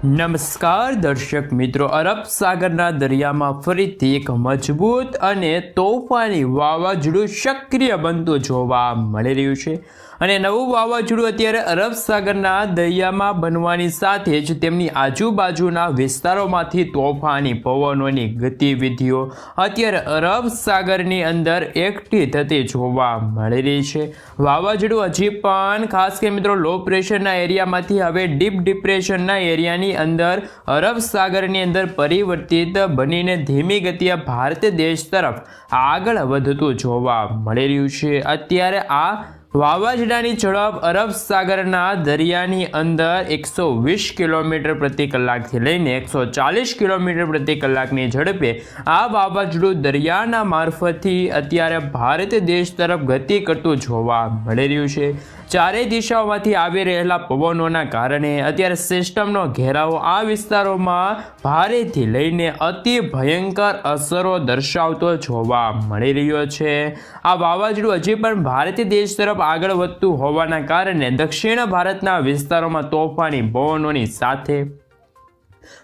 નમસ્કાર દર્શક મિત્રો, અરબ સાગરના દરિયામાં ફરીથી એક મજબૂત અને તોફાની વાવાઝોડું સક્રિય બનતું જોવા મળી રહ્યું છે અને નવું વાવાઝોડું અત્યારે અરબ સાગરના દરિયામાં બનવાની સાથે જ તેમની આજુબાજુના વિસ્તારોમાંથી તોફાની પવનોની ગતિવિધિઓ અત્યારે અરબ સાગરની અંદર એકઠી થતી જોવા મળી રહી છે। વાવાઝોડું હજી પણ ખાસ કરી મિત્રો લો પ્રેશરના એરિયામાંથી હવે ડીપ ડિપ્રેશનના એરિયાની અંદર અરબ સાગરની અંદર પરિવર્તિત બનીને ધીમી ગતિએ ભારત દેશ તરફ આગળ વધતું જોવા મળી રહ્યું છે। અત્યારે આ વાવાઝોડાની ઝડપ અરબ સાગરના દરિયાની અંદર 120 કિલોમીટર પ્રતિ કલાકથી લઈને 140 કિલોમીટર પ્રતિ કલાકની ઝડપે આ વાવાઝોડું દરિયાના મારફતથી અત્યારે ભારત દેશ તરફ ગતિ કરતું જોવા મળી રહ્યું છે। ચારેય દિશાઓમાંથી આવી રહેલા પવનોના કારણે અત્યારે સિસ્ટમનો ઘેરાવો આ વિસ્તારોમાં ભારેથી લઈને અતિ ભયંકર અસરો દર્શાવતો જોવા મળી રહ્યો છે। આ વાવાઝોડું હજી પણ ભારતીય દેશ તરફ આગળ વધતું હોવાના કારણે દક્ષિણ ભારતના વિસ્તારોમાં તોફાની પવનોની સાથે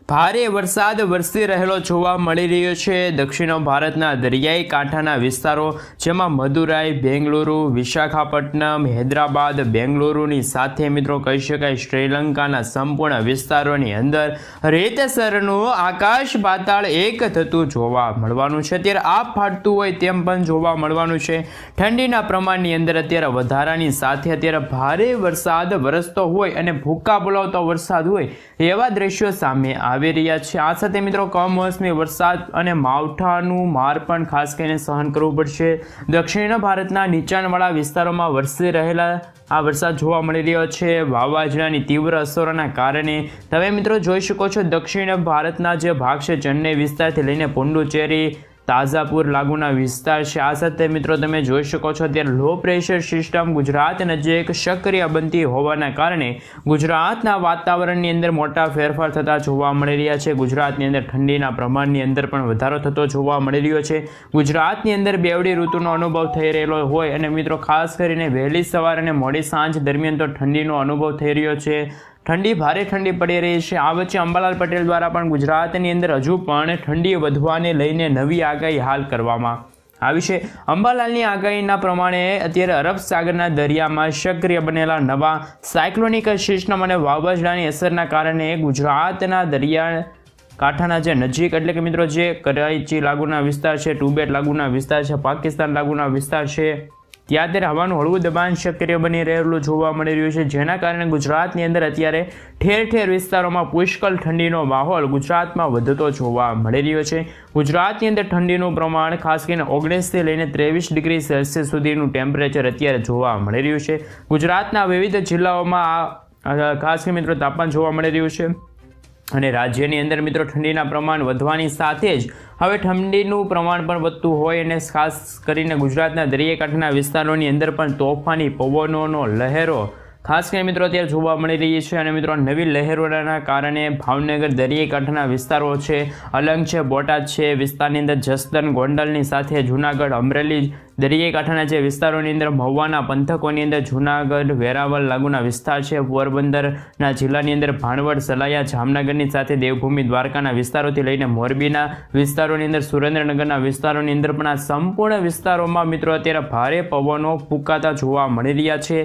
ભારે વરસાદ વરસી રહેલો જોવા મળી રહ્યો છે। દક્ષિણ ભારતના દરિયાઈ કાંઠાના વિસ્તારો જેમાં મદુરાઈ, બેંગલુરુ, વિશાખાપટ્ટનમ, હૈદરાબાદ, બેંગલુરુની સાથે મિત્રો કહી શકાય શ્રીલંકાના સંપૂર્ણ વિસ્તારોની અંદર રેતસરનું આકાશ પાતાળ એક થતું જોવા મળવાનું છે। અત્યારે આપ ફાટતું હોય તેમ પણ જોવા મળવાનું છે। ઠંડીના પ્રમાણની અંદર અત્યારે વધારાની સાથે અત્યારે ભારે વરસાદ વરસતો હોય અને ભૂક્કા બોલાવતો વરસાદ હોય એવા દ્રશ્યો સામે આવી રહ્યા છે। આ સાથે મિત્રો કમોસમી વરસાદ અને માવઠાનું માર પણ ખાસ કરીને સહન કરવું પડશે। દક્ષિણ ભારતના નીચાણવાળા વિસ્તારોમાં વરસી રહેલા આ વરસાદ જોવા મળી રહ્યો છે। વાવાઝોડાની તીવ્ર અસરોના કારણે તમે મિત્રો જોઈ શકો છો દક્ષિણ ભારતના જે ભાગ છે ચેન્નઈ વિસ્તારથી લઈને પોંડુચેરી, તાજાપુર લાગુના વિસ્તાર છે। આ સાથે મિત્રો તમે જોઈ શકો છો ત્યારે લો પ્રેશર સિસ્ટમ ગુજરાત નજીક સક્રિય બનતી હોવાના કારણે ગુજરાતના વાતાવરણની અંદર મોટા ફેરફાર થતા જોવા મળી રહ્યા છે। ગુજરાતની અંદર ઠંડીના પ્રમાણની અંદર પણ વધારો થતો જોવા મળી રહ્યો છે। ગુજરાતની અંદર બેવડી ઋતુનો અનુભવ થઈ રહેલો હોય અને મિત્રો ખાસ કરીને વહેલી સવાર અને મોડી સાંજ દરમિયાન તો ઠંડીનો અનુભવ થઈ રહ્યો છે। ઠંડી ભારે ઠંડી પડી રહી છે। આ વચ્ચે અંબાલાલ પટેલ દ્વારા પણ ગુજરાતની અંદર હજુ પણ ઠંડી વધવાને લઈને નવી આગાહી હાલ કરવામાં આવી છે। અંબાલાલની આગાહીના પ્રમાણે અત્યારે અરબ સાગરના દરિયામાં સક્રિય બનેલા નવા સાયક્લોનિક સિસ્ટમ અને વાવાઝોડાની અસરના કારણે ગુજરાતના દરિયા કાંઠાના જે નજીક એટલે કે મિત્રો જે કરાચી લાગુના વિસ્તાર છે, ટુબેટ લાગુના વિસ્તાર છે, પાકિસ્તાન લાગુના વિસ્તાર છે ત્યાં અત્યારે હવાનું હળવું દબાણ સક્રિય બની રહેલું જોવા મળી રહ્યું છે। જેના કારણે ગુજરાતની અંદર અત્યારે ઠેર ઠેર વિસ્તારોમાં પુષ્કળ ઠંડીનો માહોલ ગુજરાતમાં વધતો જોવા મળી રહ્યો છે। ગુજરાતની અંદર ઠંડીનું પ્રમાણ ખાસ કરીને 19થી લઈને 23 ડિગ્રી સેલ્સિયસ સુધીનું ટેમ્પરેચર અત્યારે જોવા મળી રહ્યું છે। ગુજરાતના વિવિધ જિલ્લાઓમાં ખાસ કરીને મિત્રો તાપમાન જોવા મળી રહ્યું છે અને રાજ્યની અંદર મિત્રો ઠંડીના પ્રમાણ વધવાની સાથે જ હવે ઠંડીનું પ્રમાણ પણ વધતું હોય અને ખાસ કરીને ગુજરાતના દરિયાકાંઠાના વિસ્તારોની અંદર પણ તોફાની પવનોનો લહેરો ખાસ કરીને મિત્રો અત્યારે જોવા મળી રહી છે અને મિત્રો નવી લહેરોના કારણે ભાવનગર દરિયાકાંઠાના વિસ્તારો છે, અલંગ છે, બોટાદ છે વિસ્તારની અંદર જસદણ, ગોંડલની સાથે જૂનાગઢ, અમરેલી દરિયાકાંઠાના જે વિસ્તારોની અંદર મહુવાના પંથકોની અંદર જૂનાગઢ, વેરાવળ લાગુના વિસ્તાર છે, પોરબંદરના જિલ્લાની અંદર ભાણવડ, સલાયા, જામનગરની સાથે દેવભૂમિ દ્વારકાના વિસ્તારોથી લઈને મોરબીના વિસ્તારોની અંદર સુરેન્દ્રનગરના વિસ્તારોની અંદર પણ આ સંપૂર્ણ વિસ્તારોમાં મિત્રો અત્યારે ભારે પવનો ફૂંકાતા જોવા મળી રહ્યા છે।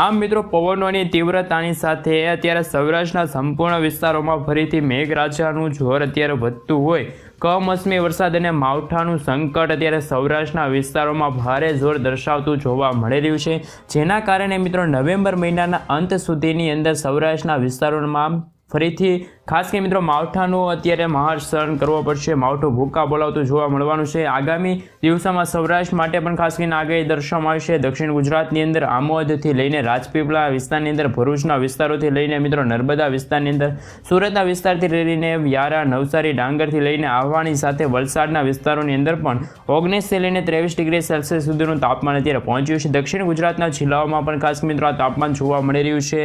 આમ મિત્રો પવનોની તીવ્રતાની સાથે અત્યારે સૌરાષ્ટ્રના સંપૂર્ણ વિસ્તારોમાં ફરીથી મેઘરાજાનું જોર અત્યારે વધતું હોય કમોસમી વરસાદ અને માવઠાનું સંકટ અત્યારે સૌરાષ્ટ્રના વિસ્તારોમાં ભારે જોર દર્શાવતું જોવા મળી રહ્યું છે। જેના કારણે મિત્રો નવેમ્બર મહિનાના અંત સુધીની અંદર સૌરાષ્ટ્રના વિસ્તારોમાં ફરીથી ખાસ કરીને મિત્રો માવઠાનું અત્યારે મહાર સહન કરવો પડશે। માવઠું ભૂક્કા બોલાવતું જોવા મળવાનું છે। આગામી દિવસોમાં સૌરાષ્ટ્ર માટે પણ ખાસ કરીને આગાહી દર્શાવવામાં આવી છે। દક્ષિણ ગુજરાતની અંદર આમોદથી લઈને રાજપીપળા વિસ્તારની અંદર ભરૂચના વિસ્તારોથી લઈને મિત્રો નર્મદા વિસ્તારની અંદર સુરતના વિસ્તારથી લઈને વ્યારા, નવસારી, ડાંગરથી લઈને આહવાની સાથે વલસાડના વિસ્તારોની અંદર પણ 19થી લઈને 23 ડિગ્રી સેલ્સિયસ સુધીનું તાપમાન અત્યારે પહોંચ્યું છે। દક્ષિણ ગુજરાતના જિલ્લાઓમાં પણ ખાસ મિત્રો આ તાપમાન જોવા મળી રહ્યું છે।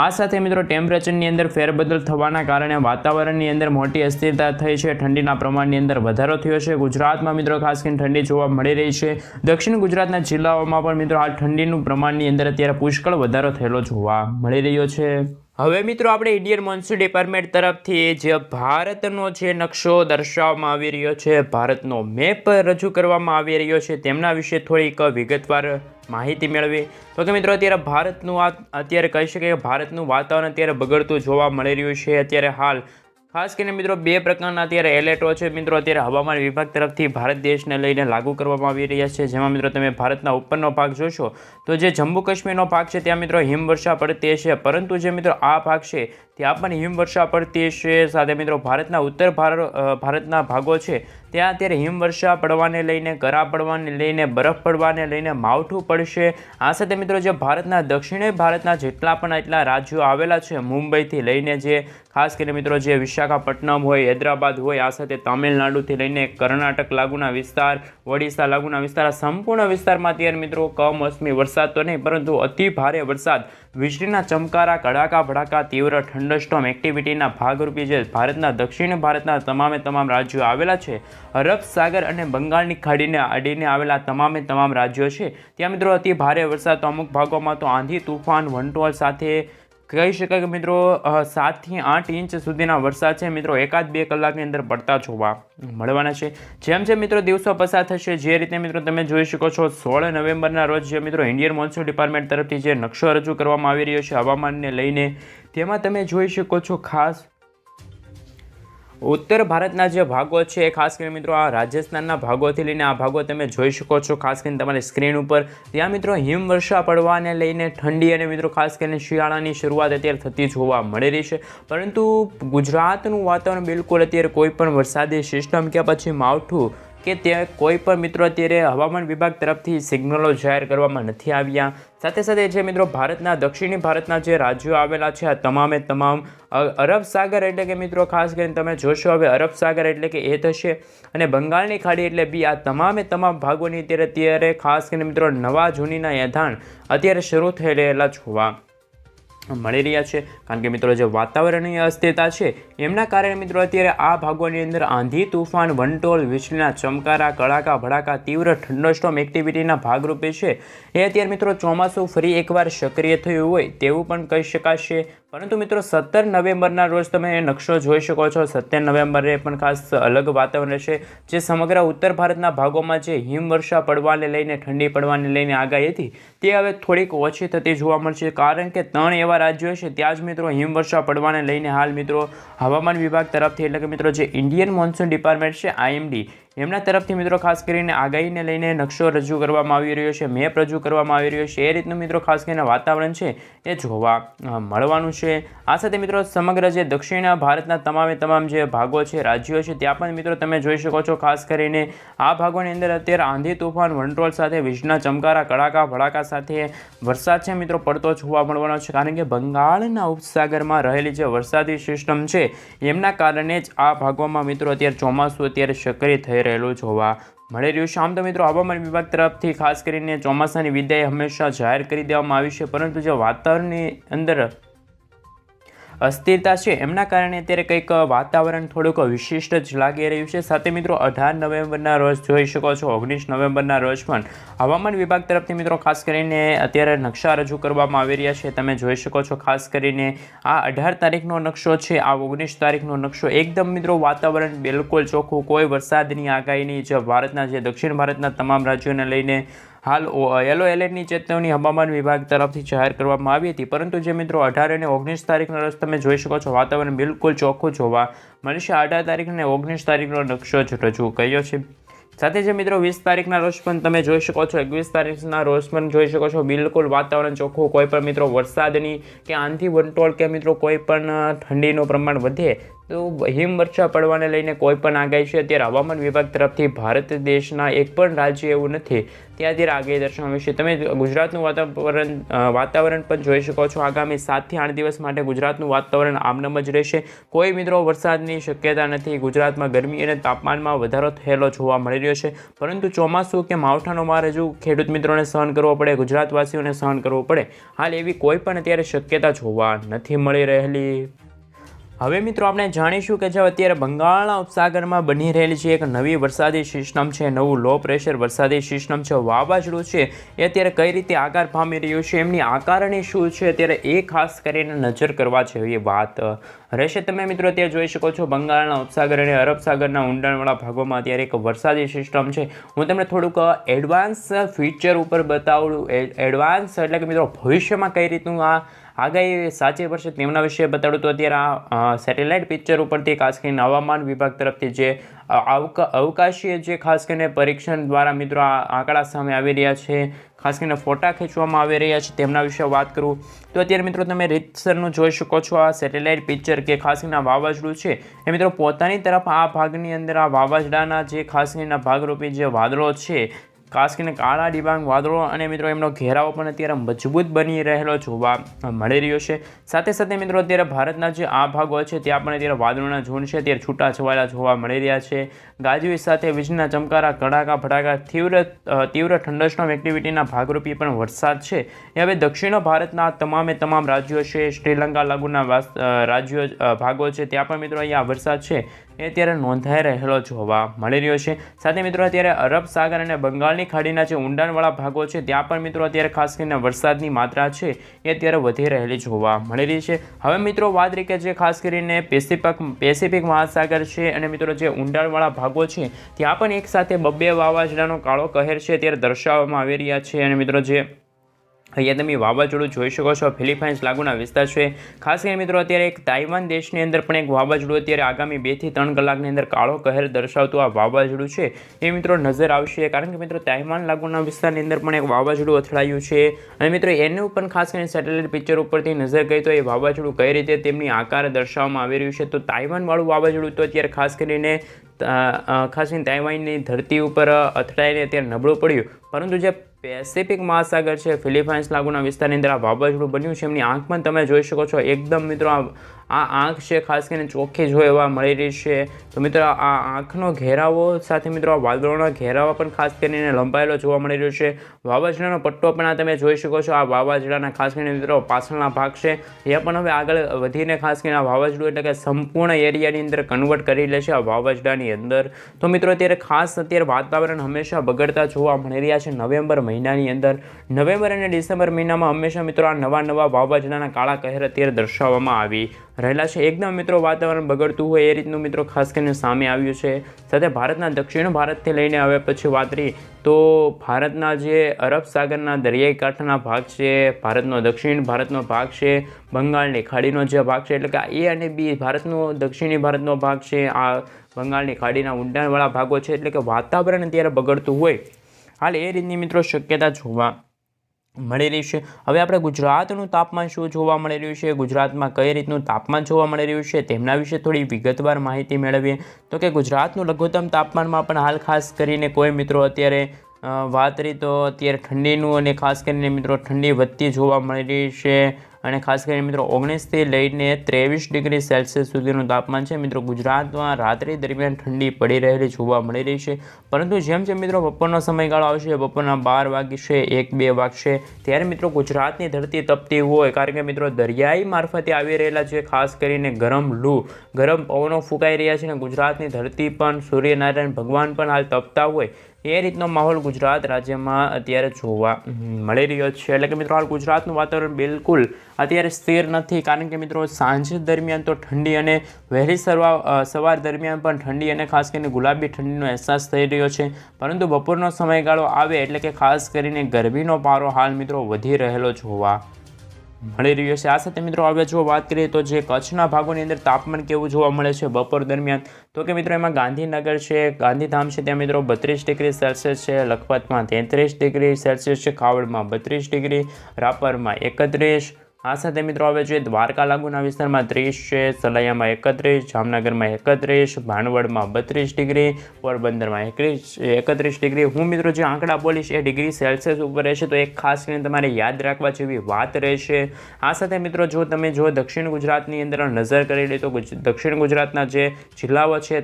આ સાથે મિત્રો ટેમ્પરેચરની અંદર ફેરબદલ થવાના કારણે વાતાવરણની અંદર મોટી અસ્થિરતા થઈ છે। ઠંડીના પ્રમાણની અંદર વધારો થયો છે। ગુજરાતમાં મિત્રો ખાસ કરીને ઠંડી જોવા મળી રહી છે। દક્ષિણ ગુજરાતના જિલ્લાઓમાં પણ મિત્રો હાલ ઠંડીનું પ્રમાણની અંદર અત્યારે પુષ્કળ વધારો થયેલો જોવા મળી રહ્યો છે। હવે મિત્રો આપણે ઇન્ડિયન મોન્સૂન ડિપાર્ટમેન્ટ તરફથી જે ભારતનો જે નકશો દર્શાવવામાં આવી રહ્યો છે, ભારતનો મેપ રજૂ કરવામાં આવી રહ્યો છે, તેમના વિશે થોડીક વિગતવાર માહિતી મેળવી. તો કે મિત્રો અત્યારે અત્યારે કહી શકાય કે ભારતનું વાતાવરણ અત્યારે બગડતું જોવા મળી રહ્યું છે. અત્યારે હાલ ખાસ કરીને મિત્રો બે પ્રકારના અત્યારે એલર્ટો છે મિત્રો અત્યારે હવામાન વિભાગ તરફથી ભારત દેશને લઈને લાગુ કરવામાં આવી રહ્યા છે. જેમાં મિત્રો તમે ભારતના ઉપરનો ભાગ જોશો તો જે જમ્મુ કાશ્મીરનો ભાગ છે ત્યાં મિત્રો હિમવર્ષા પડતી છે, પરંતુ જે મિત્રો આ ભાગ છે ત્યાં પણ હિમવર્ષા પડતી છે. સાથે મિત્રો ભારતના ઉત્તર ભારતના ભાગો છે ત્યાં અત્યારે હિમવર્ષા પડવાને લઈને, કરા પડવાને લઈને, બરફ પડવાને લઈને માવઠું પડશે. આ સાથે મિત્રો જે ભારતના દક્ષિણે ભારતના જેટલા પણ એટલા રાજ્યો આવેલા છે, મુંબઈથી લઈને જે ખાસ કરીને મિત્રો જે વિશાખાપટ્ટનમ હોય, હૈદરાબાદ હોય, આ સાથે તામિલનાડુથી લઈને કર્ણાટક લાગુના વિસ્તાર, ઓડિશા લાગુના વિસ્તાર, આ સંપૂર્ણ વિસ્તારમાં અત્યારે મિત્રો કમોસમી વરસાદ તો નહીં પરંતુ અતિ ભારે વરસાદ, વીજળીના ચમકારા, કડાકા ભડાકા, તીવ્ર થંડરસ્ટોર્મ એક્ટિવિટીના ભાગરૂપે જે ભારતના દક્ષિણ ભારતના તમામ રાજ્યો આવેલા છે, અરબ સાગર અને બંગાળની ખાડીને અડીને આવેલા તમામ રાજ્યો છે ત્યાં મિત્રો અતિ ભારે વરસાદ, તો અમુક ભાગોમાં તો આંધી તૂફાન વંટોળ સાથે કહી શકાય કે મિત્રો 7 થી 8 ઇંચ સુધીના વરસાદ છે મિત્રો 1-2 કલાકની અંદર પડતા જોવા મળવાના છે. જેમ જેમ મિત્રો દિવસો પસાર થશે, જે રીતે મિત્રો તમે જોઈ શકો છો 16 નવેમ્બરના રોજ જે મિત્રો ઇન્ડિયન મોન્સૂન ડિપાર્ટમેન્ટ તરફથી જે નકશો રજૂ કરવામાં આવી રહ્યો છે હવામાનને લઈને, તેમાં તમે જોઈ શકો છો ખાસ ઉત્તર ભારતના જે ભાગો છે, ખાસ કરીને મિત્રો આ રાજસ્થાનના ભાગોથી લઈને આ ભાગો તમે જોઈ શકો છો ખાસ કરીને તમારી સ્ક્રીન ઉપર. ત્યાં મિત્રો હિમવર્ષા પડવાને લઈને ઠંડી અને મિત્રો ખાસ કરીને શિયાળાની શરૂઆત અત્યારે થતી જોવા મળી રહી છે. પરંતુ ગુજરાતનું વાતાવરણ બિલકુલ અત્યારે કોઈ પણ વરસાદી સિસ્ટમ કે પછી માવઠું કે ત્યાં કોઈ પણ મિત્રો અત્યારે હવામાન વિભાગ તરફથી સિગ્નલો જાહેર કરવામાં નથી આવ્યા. સાથે સાથે જે મિત્રો ભારતના દક્ષિણી ભારતના જે રાજ્યો આવેલા છે આ તમામ અરબ સાગર એટલે કે મિત્રો ખાસ કરીને તમે જોશો હવે અરબ સાગર એટલે કે એ થશે અને બંગાળની ખાડી એટલે બી, આ તમામ ભાગોની અત્યારે ખાસ કરીને મિત્રો નવા જૂનીના એધાણ અત્યારે શરૂ થઈ રહેલા જોવા મળી રહ્યા છે. કારણ કે મિત્રો જે વાતાવરણીય અસ્થિરતા છે એમના કારણે મિત્રો અત્યારે આ ભાગોની અંદર આંધી તૂફાન, વંટોળ, વીજળીના ચમકારા, કડાકા ભડાકા, તીવ્ર થંડરસ્ટોર્મ એક્ટિવિટીના ભાગરૂપે છે એ અત્યારે મિત્રો ચોમાસું ફરી એકવાર સક્રિય થયું હોય તેવું પણ કહી શકાશે. પરંતુ મિત્રો 17 નવેમ્બરના રોજ તમે નકશો જોઈ શકો છો. 17 નવેમ્બરે પણ ખાસ અલગ વાતાવરણ છે, જે સમગ્ર ઉત્તર ભારતના ભાગોમાં જે હિમવર્ષા પડવાને લઈને, ઠંડી પડવાને લઈને આગાહી હતી તે હવે થોડીક ઓછી થતી જોવા મળશે. કારણ કે 3 એવા રાજ્યો છે ત્યાં જ મિત્રો હિમવર્ષા પડવાને લઈને હાલ મિત્રો હવામાન વિભાગ તરફથી એટલે કે મિત્રો જે ઇન્ડિયન મોન્સૂન ડિપાર્ટમેન્ટ છે IMD એમના તરફથી મિત્રો ખાસ કરીને આગાહીને લઈને નકશો રજૂ કરવામાં આવી રહ્યો છે, મેપ રજૂ કરવામાં આવી રહ્યો છે. એ રીતનું મિત્રો ખાસ કરીને વાતાવરણ છે એ જોવા મળવાનું છે. આ સાથે મિત્રો સમગ્ર જે દક્ષિણ ભારતના તમામ જે ભાગો છે, રાજ્યો છે, ત્યાં પણ મિત્રો તમે જોઈ શકો છો ખાસ કરીને આ ભાગોની અંદર અત્યારે આંધી તૂફાન, વંટોળ સાથે વીજળીના ચમકારા, કડાકા ભડાકા સાથે વરસાદ છે મિત્રો પડતો જોવા મળવાનો છે. કારણ કે બંગાળના ઉપસાગરમાં રહેલી જે વરસાદી સિસ્ટમ છે એમના કારણે જ આ ભાગોમાં મિત્રો અત્યારે ચોમાસું અત્યારે સક્રિય થઈ રહેલું જોવા મળી રહ્યું છે. આમ તો મિત્રો હવામાન વિભાગ તરફથી ખાસ કરીને ચોમાસાની વિદાય હંમેશા જાહેર કરી દેવામાં આવી છે, પરંતુ જે વાતાવરણની અંદર અસ્થિરતા છે એમના કારણે અત્યારે કંઈક વાતાવરણ થોડુંક વિશિષ્ટ જ લાગી રહ્યું છે. સાથે મિત્રો 18 નવેમ્બરના રોજ જોઈ શકો છો, 19 નવેમ્બરના રોજ પણ હવામાન વિભાગ તરફથી મિત્રો ખાસ કરીને અત્યારે નકશા રજૂ કરવામાં આવી રહ્યા છે. તમે જોઈ શકો છો ખાસ કરીને આ 18 તારીખનો નકશો છે, આ 19 તારીખનો નકશો એકદમ મિત્રો વાતાવરણ બિલકુલ ચોખ્ખું, કોઈ વરસાદની આગાહીની જે ભારતના જે દક્ષિણ ભારતના તમામ રાજ્યોને લઈને હાલ યલો એલર્ટની ચેતવણી હવામાન વિભાગ તરફથી જાહેર કરવામાં આવી હતી. પરંતુ જે મિત્રો 18 અને 19 તારીખના રોજ તમે જોઈ શકો છો વાતાવરણ બિલકુલ ચોખ્ખું જોવા મળશે. 18 તારીખ અને 19 તારીખનો નકશો જ રજૂ કર્યો છે. સાથે જે મિત્રો 20 તારીખના રોજ પણ તમે જોઈ શકો છો, 21 તારીખના રોજ પણ જોઈ શકો છો બિલકુલ વાતાવરણ ચોખ્ખું, કોઈ પણ મિત્રો વરસાદની કે આંધી વંટોળ કે મિત્રો કોઈ પણ ઠંડીનું પ્રમાણ વધે તો હિમવર્ષા પડવાને લઈને કોઈ પણ આગાહી છે અત્યારે હવામાન વિભાગ તરફથી ભારત દેશના એક પણ રાજ્ય એવું નથી ત્યાં અત્યારે આગાહી દર્શાવી છે. તમે ગુજરાતનું વાતાવરણ પણ જોઈ શકો છો. આગામી 7 થી 8 દિવસ માટે ગુજરાતનું વાતાવરણ આમનામ જ રહેશે. કોઈ મિત્રો વરસાદની શક્યતા નથી. ગુજરાતમાં ગરમી અને તાપમાનમાં વધારો થયેલો જોવા મળી રહ્યો છે, પરંતુ ચોમાસું કે માવઠાનો માર હજુ ખેડૂત મિત્રોને સહન કરવો પડે, ગુજરાતવાસીઓને સહન કરવો પડે, હાલ એવી કોઈ પણ અત્યારે શક્યતા જોવા નથી મળી રહેલી. હવે મિત્રો આપણે જાણીશું કે જો અત્યારે બંગાળના ઉપસાગરમાં બની રહેલી છે એક નવી વરસાદી સિસ્ટમ છે, નવું લો પ્રેશર વરસાદી સિસ્ટમ છે, વાવાઝોડું છે, એ અત્યારે કઈ રીતે આકાર પામી રહ્યું છે, એમની આકારણી શું છે, અત્યારે એ ખાસ કરીને નજર કરવા જેવી વાત રહેશે. તમે મિત્રો અત્યારે જોઈ શકો છો બંગાળના ઉપસાગર અને અરબ સાગરના ઊંડાણવાળા ભાગોમાં અત્યારે એક વરસાદી સિસ્ટમ છે. હું તમને થોડુંક એડવાન્સ ફીચર ઉપર બતાવું. એડવાન્સ એટલે કે મિત્રો ભવિષ્યમાં કઈ રીતનું આ આગાહી સાચી પડશે તેમના વિશે બતાડું તો અત્યારે આ સેટેલાઇટ પિક્ચર ઉપરથી ખાસ કરીને હવામાન વિભાગ તરફથી જે અવકાશીય જે ખાસ કરીને પરીક્ષણ દ્વારા મિત્રો આ આંકડા સામે આવી રહ્યા છે, ખાસ કરીને ફોટા ખેંચવામાં આવી રહ્યા છે, તેમના વિશે વાત કરું તો અત્યારે મિત્રો તમે રીતસરનું જોઈ શકો છો આ સેટેલાઇટ પિક્ચર કે ખાસ કરીને આ વાવાઝોડું છે એ મિત્રો પોતાની તરફ આ ભાગની અંદર આ વાવાઝોડાના જે ખાસ કરીને ભાગરૂપી જે વાદળો છે, ખાસ કરીને કાળા ડિબાંગ વાદળો અને મિત્રો એમનો ઘેરાવો પણ અત્યારે મજબૂત બની રહેલો જોવા મળી રહ્યો છે. સાથે સાથે મિત્રો અત્યારે ભારતના જે આ ભાગો છે ત્યાં પણ અત્યારે વાદળોના ઝુંડ છે અત્યારે છૂટા છવાયેલા જોવા મળી રહ્યા છે. ગાજવીજ સાથે વીજળીના ચમકારા, કડાકા ભડાકા, તીવ્ર થંડરસ્ટોર્મ એક્ટિવિટીના ભાગરૂપે પણ વરસાદ છે એ હવે દક્ષિણ ભારતના તમામ રાજ્યો છે, શ્રીલંકા લાગુના રાજ્યો ભાગો છે ત્યાં પણ મિત્રો અહીંયા વરસાદ છે એ અત્યારે નોંધાઈ રહેલો જોવા મળી રહ્યો છે. સાથે મિત્રો અત્યારે અરબ સાગર અને બંગાળની ખાડીના જે ઊંડાણવાળા ભાગો છે ત્યાં પણ મિત્રો અત્યારે ખાસ કરીને વરસાદની માત્રા છે એ અત્યારે વધી રહેલી જોવા મળી રહી છે. હવે મિત્રો વાત રહી કે જે ખાસ કરીને પેસિફિક મહાસાગર છે અને મિત્રો જે ઊંડાણવાળા ભાગો છે ત્યાં પણ એક સાથે બબ્બે વાવાઝોડાનો કાળો કહેર છે અત્યારે દર્શાવવામાં આવી રહ્યા છે. અને મિત્રો જે અહીંયા તમે વાવાઝોડું જોઈ શકો છો ફિલિપાઇન્સ લાગુના વિસ્તાર છે. ખાસ કરીને મિત્રો અત્યારે એક તાઇવાન દેશની અંદર પણ એક વાવાઝોડું અત્યારે આગામી 2 થી 3 કલાકની અંદર કાળો કહેર દર્શાવતું આ વાવાઝોડું છે એ મિત્રો નજર આવશે. કારણ કે મિત્રો તાઇવાન લાગુના વિસ્તારની અંદર પણ એક વાવાઝોડું અથડાયું છે અને મિત્રો એનું પણ ખાસ કરીને સેટેલાઇટ પિક્ચર ઉપરથી નજર કરી તો એ વાવાઝોડું કઈ રીતે તેમની આકાર દર્શાવવામાં આવી રહ્યું છે. તો તાઇવાનવાળું વાવાઝોડું તો અત્યારે ખાસ કરીને તાઇવાનની ધરતી ઉપર અથડાઈને અત્યારે નબળું પડ્યું, પરંતુ જે પેસિફિક મહાસાગર છે ફિલિપાઇન્સ લાગુના વિસ્તારની અંદર આ વાવાઝોડું બન્યું છે એમની આંખ પણ તમે જોઈ શકો છો એકદમ મિત્રો આ આંખ છે ખાસ કરીને ચોખ્ખી જોવા મળી રહી છે. તો મિત્રો આ આંખનો ઘેરાવો સાથે મિત્રો આ વાદળોના ઘેરાવા પણ ખાસ કરીને લંબાયેલો જોવા મળી રહ્યો છે. વાવાઝોડાનો પટ્ટો પણ આ તમે જોઈ શકો છો. આ વાવાઝોડાના ખાસ કરીને મિત્રો પાછળના ભાગ છે એ પણ હવે આગળ વધીને ખાસ કરીને આ વાવાઝોડું એટલે કે સંપૂર્ણ એરિયાની અંદર કન્વર્ટ કરી લે છે આ વાવાઝોડાની અંદર. તો મિત્રો અત્યારે વાતાવરણ હંમેશા બગડતા જોવા મળી રહ્યા છે નવેમ્બર મહિનાની અંદર. નવેમ્બર અને ડિસેમ્બર મહિનામાં હંમેશા મિત્રો આ નવા વાવાઝોડાના કાળા કહેર અત્યારે દર્શાવવામાં આવી રહેલા છે. એકદમ મિત્રો વાતાવરણ બગડતું હોય એ રીતનું મિત્રો ખાસ કરીને સામે આવ્યું છે. સાથે ભારતના દક્ષિણ ભારતથી લઈને હવે પછી વાત રહી તો ભારતના જે અરબ સાગરના દરિયાઈ કાંઠાના ભાગ છે, ભારતનો દક્ષિણ ભારતનો ભાગ છે, બંગાળની ખાડીનો જે ભાગ છે એટલે કે એ અને બી ભારતનો દક્ષિણી ભારતનો ભાગ છે, આ બંગાળની ખાડીના ઊંડાણવાળા ભાગો છે એટલે કે વાતાવરણ અત્યારે બગડતું હોય હાલ એ રીતની મિત્રો શક્યતા જોવા મળી રહી છે. હવે આપણે ગુજરાતનું તાપમાન શું જોવા મળી રહ્યું છે, ગુજરાતમાં કઈ રીતનું તાપમાન જોવા મળી રહ્યું છે તેમના વિશે થોડી વિગતવાર માહિતી મેળવીએ. તો કે ગુજરાતનું લઘુત્તમ તાપમાનમાં પણ હાલ ખાસ કરીને કોઈ મિત્રો અત્યારે વાત કરી તો અત્યારે ઠંડીનું અને ખાસ કરીને મિત્રો ઠંડી વધતી જોવા મળી રહી છે અને ખાસ કરીને મિત્રો 19થી લઈને 23 ડિગ્રી સેલ્સિયસ સુધીનું તાપમાન છે. મિત્રો ગુજરાતમાં રાત્રિ દરમિયાન ઠંડી પડી રહેલી જોવા મળી રહી છે, પરંતુ જેમ જેમ મિત્રો બપોરનો સમયગાળો આવશે, બપોરના 12 વાગશે 1-2 વાગશે ત્યારે મિત્રો ગુજરાતની ધરતી તપતી હોય, કારણ કે મિત્રો દરિયાઈ મારફતે આવી રહેલા છે ખાસ કરીને ગરમ પવનો ફૂંકાઈ રહ્યા છે અને ગુજરાતની ધરતી પણ સૂર્યનારાયણ ભગવાન પણ હાલ તપતા હોય એ રીતનો માહોલ ગુજરાત રાજ્યમાં અત્યારે જોવા મળી રહ્યો છે. એટલે કે મિત્રો હાલ ગુજરાતનું વાતાવરણ બિલકુલ અત્યારે સ્થિર નથી, કારણ કે મિત્રો સાંજ દરમિયાન તો ઠંડી અને વહેલી સવાર દરમિયાન પણ ઠંડી અને ખાસ કરીને ગુલાબી ઠંડીનો અહેસાસ થઈ રહ્યો છે, પરંતુ બપોરનો સમયગાળો આવે એટલે કે ખાસ કરીને ગરમીનો પારો હાલ મિત્રો વધી રહેલો જોવા મળી રહ્યો છે. આ સાથે મિત્રો હવે જો વાત કરીએ તો જે કચ્છના ભાગોની અંદર તાપમાન કેવું જોવા મળે છે બપોર દરમિયાન, તો કે મિત્રો એમાં ગાંધીનગર છે, ગાંધીધામ છે ત્યાં મિત્રો 32 ડિગ્રી સેલ્સિયસ છે, લખપતમાં 33 ડિગ્રી સેલ્સિયસ છે, ખાવડમાં 32 ડિગ્રી, રાપરમાં 31. આ સાથે મિત્રો હવે જોઈએ દ્વારકા લાગુના વિસ્તારમાં 30 છે, સલાયામાં 31, જામનગરમાં 31, ભાણવડમાં 32 ડિગ્રી, પોરબંદરમાં 31 ડિગ્રી. હું મિત્રો જે આંકડા બોલીશ એ ડિગ્રી સેલ્સિયસ ઉપર રહેશે, તો એક ખાસ કરીને તમારે યાદ રાખવા જેવી વાત રહેશે. આ સાથે મિત્રો જો તમે દક્ષિણ ગુજરાતની અંદર નજર કરી લે તો દક્ષિણ ગુજરાતના જે જિલ્લાઓ છે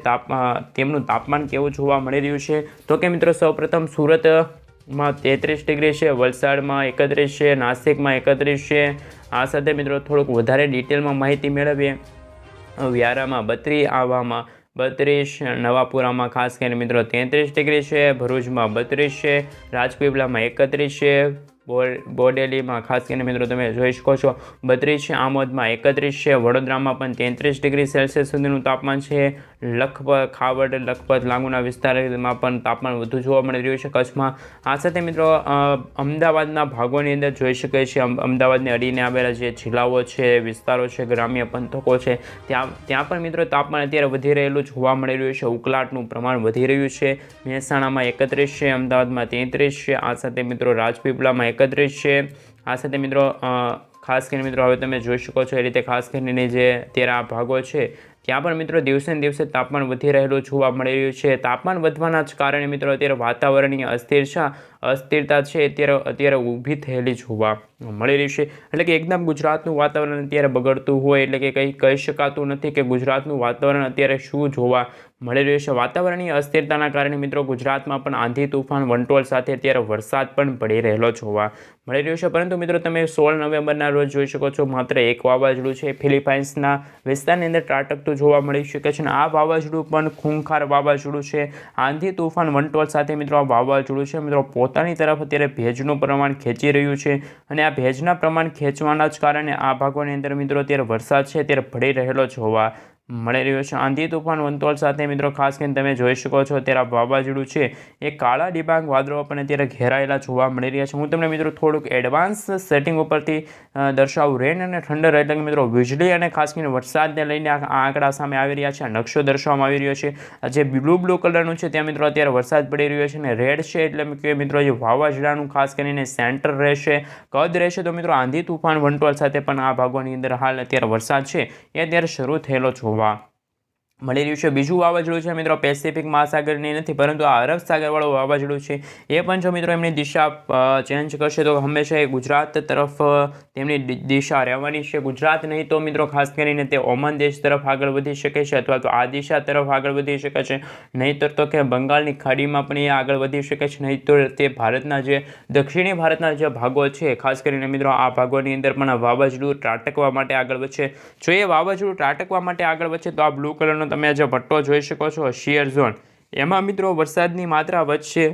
તેમનું તાપમાન કેવું જોવા મળી રહ્યું છે, તો કે મિત્રો સૌપ્રથમ સુરતમાં 33 ડિગ્રી છે, વલસાડમાં 31 છે, નાસિકમાં 31 છે. આ સાથે મિત્રો થોડુંક વધારે ડિટેલમાં માહિતી મેળવીએ વ્યારામાં 32, આહવામાં 32, નવાપુરામાં ખાસ કરીને મિત્રો 33 ડિગ્રી છે, ભરૂચમાં 32 છે, રાજપીપળામાં 31 છે, બોડેલીમાં ખાસ કરીને મિત્રો તમે જોઈ શકો છો 32 છે, આમોદમાં 31 છે, વડોદરામાં પણ 33 ડિગ્રી સેલ્સિયસ સુધીનું તાપમાન છે, લખપત, ખાવડ, લખપત લાગુના વિસ્તારમાં પણ તાપમાન વધુ જોવા મળી રહ્યું છે કચ્છમાં. આ સાથે મિત્રો અમદાવાદના ભાગોની અંદર જોઈ શકાય છે, અમદાવાદને અડીને આવેલા જે જિલ્લાઓ છે, વિસ્તારો છે, ગ્રામ્ય પંથકો છે, ત્યાં પણ મિત્રો તાપમાન અત્યારે વધી રહેલું જોવા મળી રહ્યું છે. ઉકળાટનું પ્રમાણ વધી રહ્યું છે. મહેસાણામાં 31 છે, અમદાવાદમાં 33 છે, આ સાથે મિત્રો રાજપીપળામાં 31 છે. આ સાથે મિત્રો ખાસ કરીને મિત્રો હવે તમે જોઈ શકો છો એ રીતે ખાસ કરીને જે અત્યારે આ ભાગો છે ત્યાં પણ મિત્રો દિવસે ને દિવસે તાપમાન વધી રહેલું જોવા મળી રહ્યું છે. તાપમાન વધવાના જ કારણે મિત્રો અત્યારે વાતાવરણીય અસ્થિરતા છે અત્યારે ઊભી થયેલી જોવા મળી રહી છે. એટલે કે એકદમ ગુજરાતનું વાતાવરણ અત્યારે બગડતું હોય એટલે કે કંઈ કહી શકાતું નથી કે ગુજરાતનું વાતાવરણ અત્યારે શું જોવા મળી રહ્યું છે. વાતાવરણીય અસ્થિરતાના કારણે મિત્રો ગુજરાતમાં પણ આંધી તુફાન વંટોળ સાથે અત્યારે વરસાદ પણ પડી રહેલો જોવા મળી રહ્યો છે. પરંતુ મિત્રો તમે 16 નવેમ્બરના રોજ જોઈ શકો છો માત્ર એક વાવાઝોડું છે ફિલિપાઇન્સના વિસ્તારની અંદર ત્રાટકતું જોવા મળી શકે છે. અને આ વાવાઝોડું પણ ખૂંખાર વાવાઝોડું છે. આંધી તુફાન વંટોળ સાથે મિત્રો આ વાવાઝોડું છે મિત્રો પોતાની તરફ અત્યારે ભેજનું પ્રમાણ ખેંચી રહ્યું છે. અને આ ભેજના પ્રમાણ ખેંચવાના જ કારણે આ ભાગોની અંદર મિત્રો અત્યારે વરસાદ છે અત્યારે પડી રહેલો જોવા મળી રહ્યો છે. આંધી તુફાન વંટોળ સાથે મિત્રો ખાસ કરીને તમે જોઈ શકો છો અત્યારે આ વાવાઝોડું છે એ કાળા ડિબાંગ વાદળો પણ અત્યારે ઘેરાયેલા જોવા મળી રહ્યા છે. હું તમને મિત્રો થોડુંક એડવાન્સ સેટિંગ ઉપરથી દર્શાવું. રેન અને થંડર એટલે કે મિત્રો વીજળી અને ખાસ કરીને વરસાદને લઈને આ આંકડા સામે આવી રહ્યા છે. આ નકશો દર્શાવવામાં આવી રહ્યો છે. જે બ્લુ કલરનું છે ત્યાં મિત્રો અત્યારે વરસાદ પડી રહ્યો છે. અને રેડ છે એટલે કે મિત્રો જે વાવાઝોડાનું ખાસ કરીને સેન્ટર રહેશે, કદ રહેશે. તો મિત્રો આંધી તુફાન વંટોળ સાથે પણ આ ભાગોની અંદર હાલ અત્યારે વરસાદ છે એ અત્યારે શરૂ થયેલો જોવા મળી રહ્યું છે. બીજું વાવાઝોડું છે મિત્રો પેસિફિક મહાસાગરની નથી પરંતુ આ અરબ સાગરવાળું વાવાઝોડું છે એ પણ જો મિત્રો એમની દિશા ચેન્જ કરશે તો હંમેશા એ ગુજરાત તરફ તેમની દિશા રહેવાની છે. ગુજરાત નહીં તો મિત્રો ખાસ કરીને તે ઓમાન દેશ તરફ આગળ વધી શકે છે અથવા તો આ દિશા તરફ આગળ વધી શકે છે. નહીંતર તો કે બંગાળની ખાડીમાં પણ એ આગળ વધી શકે છે. નહીં તો તે ભારતના જે દક્ષિણી ભારતના જે ભાગો છે ખાસ કરીને મિત્રો આ ભાગોની અંદર પણ આ વાવાઝોડું ત્રાટકવા માટે આગળ વધશે. જો એ વાવાઝોડું ત્રાટકવા માટે આગળ વધશે તો આ બ્લુ કલરનો તમે જે પટ્ટો જોઈ શકો છો શિયર ઝોન એમાં મિત્રો વરસાદની માત્રા વધશે.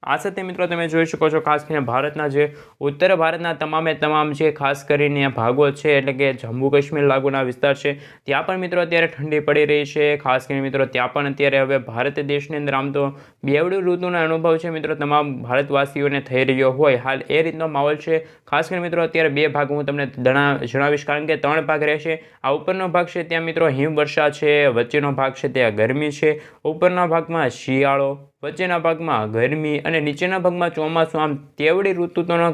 આ સાથે મિત્રો તમે જોઈ શકો છો ખાસ કરીને ભારતના જે ઉત્તર ભારતના તમામ જે ખાસ કરીને ભાગો છે એટલે કે જમ્મુ કાશ્મીર લાગુના વિસ્તાર છે ત્યાં પણ મિત્રો અત્યારે ઠંડી પડી રહી છે. ખાસ કરીને મિત્રો ત્યાં પણ અત્યારે હવે ભારત દેશની અંદર આમ તો બેવડી ઋતુનો અનુભવ છે મિત્રો તમામ ભારતવાસીઓને થઈ રહ્યો હોય હાલ એ રીતનો માહોલ છે. ખાસ કરીને મિત્રો અત્યારે બે ભાગ હું તમને જણાવીશ કારણ કે 3 ભાગ રહેશે. આ ઉપરનો ભાગ છે ત્યાં મિત્રો હિમવર્ષા છે, વચ્ચેનો ભાગ છે ત્યાં ગરમી છે, ઉપરના ભાગમાં શિયાળો, વચ્ચેના ભાગમાં ગરમી અને નીચેના ભાગમાં ચોમાસું. આમ તેવડી ઋતુનો